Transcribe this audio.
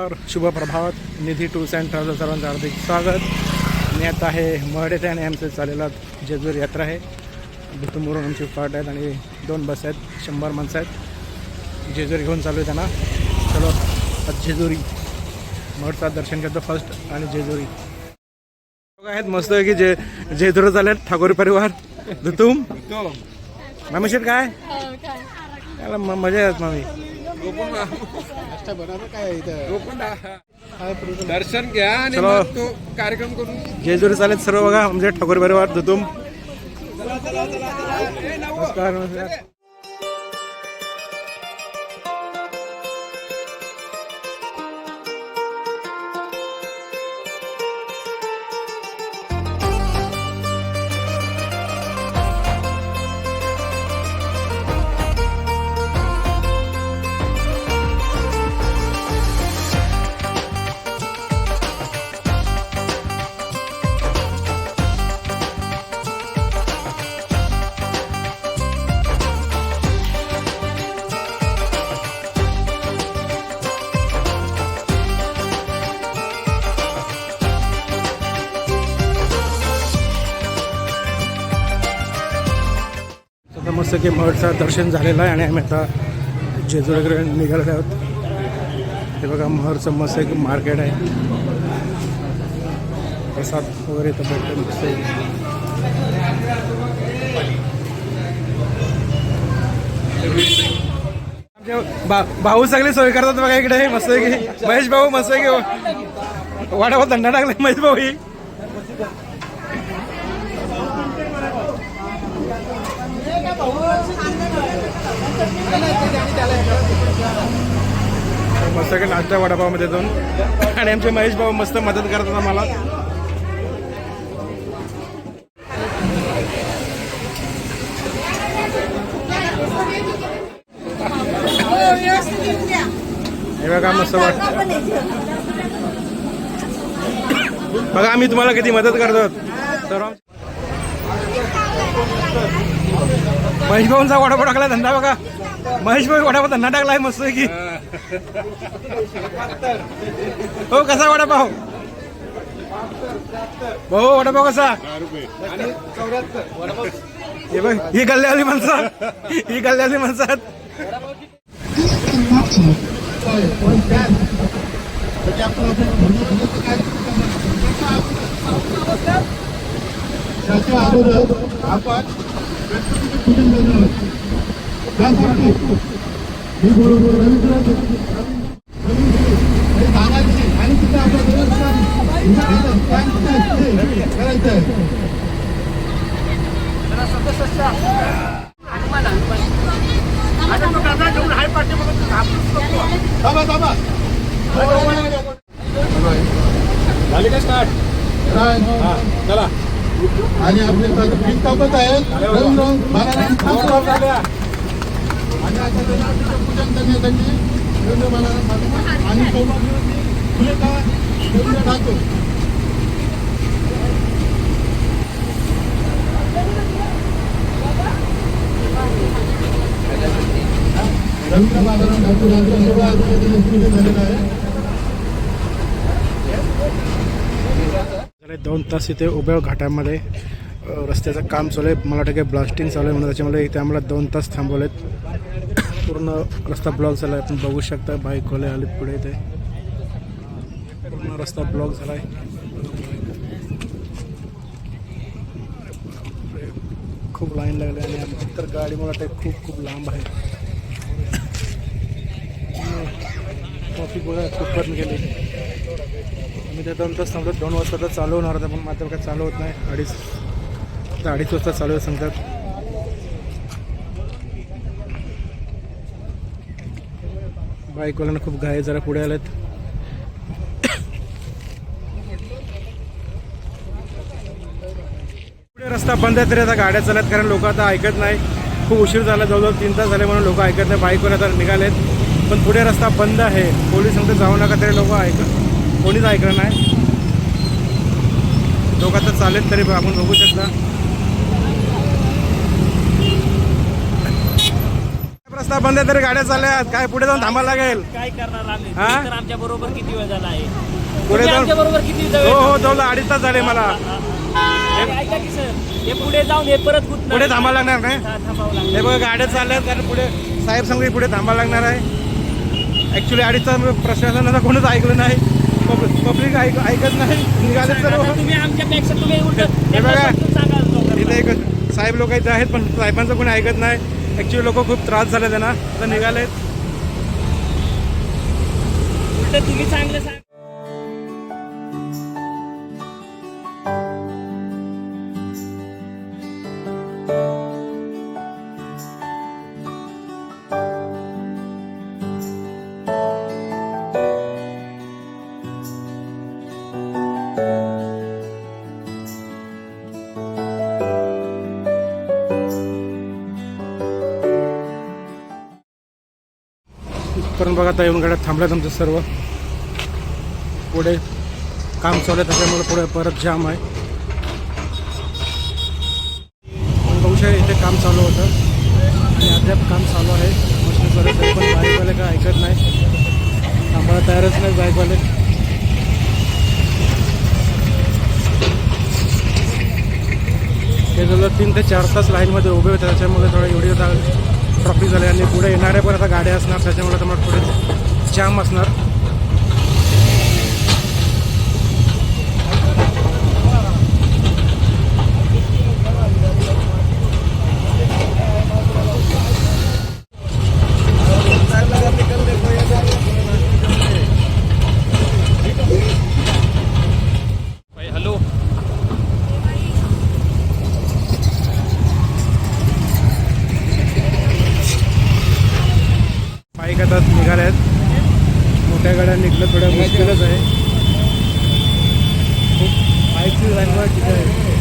नमस्कार, शुभ प्रभात. निधी tours and travels सर्वांचं हार्दिक स्वागत. मी आता आहे महड येथे आणि आमचं चाललेला जेजूर यात्रा आहे. भुतुमवरून आमची फाट आहेत आणि 2 बस आहेत, 100 माणसं आहेत. जेजूर घेऊन चालू आहे त्यांना. चलो आज जेजुरी महडचा दर्शन करतो फर्स्ट आणि जेजुरी लोक आहेत मस्त आहे की जेजुरी चालले आहेत. ठाकोरी परिवार धुतुम मामीशेट काय त्याला मजा येत मामी. दर्शन घ्या आणि चलो. मग तो कार्यक्रम करून जेजुरी चालेल सर्व बघा. म्हणजे ठाकोरी परिवार धुतुम. नमस्कार नमस्कार. मस्त की महडचं दर्शन झालेलं आहे आणि आम्ही आता जेजुरीकडे निघालेलो आहोत. हे बघा महडचं मस्त एक मार्केट आहे. प्रसाद वगैरे तर भेटतो मस्त. भाऊ सगळे सोय करतात बघा इकडे. मस्त आहे की महेश भाऊ मस्त आहे की वाटावा धंदा टाकला महेश भाऊ ही. मस्त काही नाश्ता वडापावमध्ये जाऊन आणि आमचे महेश भाऊ मस्त मदत करतात आम्हाला. हे बघा मस्त बघा आम्ही तुम्हाला किती मदत करतो. तर महेश भाऊंचा वडापाव टाकलाय धंदा बघा. महेश भाऊ वडापाव धंदा टाकलाय मस्त की. हो कसा वडापाव भाऊ वडापाव कसा. हे बघ ही गल्ल्यावाली माणसं ही गल्ल्यावाली माणसं आहेत. आपण पूजन करणार त्यासाठी मी सांगायची आणि तिथे आपलं करायचं आहे. झाली का स्टार्ट. चला आणि आपले गीत कापत आहेत महाराजांनी पूजन करण्यासाठी आणि फुले टाकतो. रवींद्र महाराजांनी झालेलं आहे. 2 तास इथे उभ्या घाटामध्ये रस्त्याचं काम चालू आहे. मला वाटतं ब्लास्टिंग चालू आहे म्हणून त्याच्यामुळे इथे आम्हाला 2 तास थांबवलेत. पूर्ण रस्ता ब्लॉक झाला आहे. आपण बघू शकता बाईकवाले आलेत पुढे. इथे पूर्ण रस्ता ब्लॉक झाला आहे. खूप लाईन लागली आणि आमची तर गाडी मला वाटतं खूप लांब आहे. ट्रॉफिक बघा खूप कमी गेली. मी ते 2 तास थांबलो. 2 वाजता तर चालू होणार होतं पण मात्र काय चालू होत नाही. 2:30 वाजता चालू आहे सांगतात. बाईकवाल्यांना खूप घाई जरा पुढे आलेत. पुढे रस्ता बंद आहे तरी आता गाड्या चालत कारण लोक आता ऐकत नाही. खूप उशीर झाला, जवळजवळ 3 तास झाले म्हणून लोक ऐकत नाही. बाईकवाले आता निघालेत पण पुढे रस्ता बंद आहे. पोलीस सांगते जाऊ नका तरी लोक कोणीच ऐकलं नाही. लोक आता चालेल तरी आपण बघू शकता. रस्ता बंद आहे तरी गाड्या चालल्यात. काय पुढे जाऊन थांबायला लागेल. काय करणार आम्ही हा? तर आमच्या बरोबर किती वेळ झाला आहे पुढे जाऊन आमच्या बरोबर किती हो वेळ हो जवळ 2.5 तास झाले मला. ऐका की सर हे पुढे जाऊन हे परत गुंतणार. पुढे थांबायला लागणार नाही. हा, थांबावं लागेल. हे बघा गाड्या चालल्यात कारण पुढे साहेब सांगते पुढे थांबायला लागणार आहे. ॲक्च्युली 2.5 तास प्रशासनाचं कोणच ऐकलं नाही. पब्लिक ऐकत नाही. निघाले सर्व. आता तुम्ही आमच्यापेक्षा तुम्ही उलट हे बघा. सांगा लोकांना. इथे एक साहेब लोक इथे आहेत पण साहेबांचं कोणी ऐकत नाही. ॲक्च्युली लोक खूप त्रास झाले त्यांना. आता निघालेत. उलट तुम्ही चांगलं सांग. इथपर्यंत बघा आता येऊन गाड्या थांबल्यात आमचं सर्व. पुढे काम चालू आहे त्याच्यामुळे पुढे परत जाम आहे. पण बहुशः इथे काम चालू होतं आणि अद्याप काम चालू आहे. मशीन चालू आहे पण बाईकवाले काय ऐकत नाही. थांबायला तयारच नाही बाईकवाले. हे जवळ 3 ते 4 तास लाईनमध्ये उभे होते त्याच्यामुळे थोडं एवढी ट्रॉफिक झाली आणि पुढे येणाऱ्या पण आता गाड्या असणार त्याच्यामुळे तुम्हाला पुढे जाम असणार. हॅलो बाईक आता निघाल्या आहेत. मोठ्या गाड्या निघणं थोड्या मुश्किलच आहे. खूप बाईकची लाईन तिथे आहे.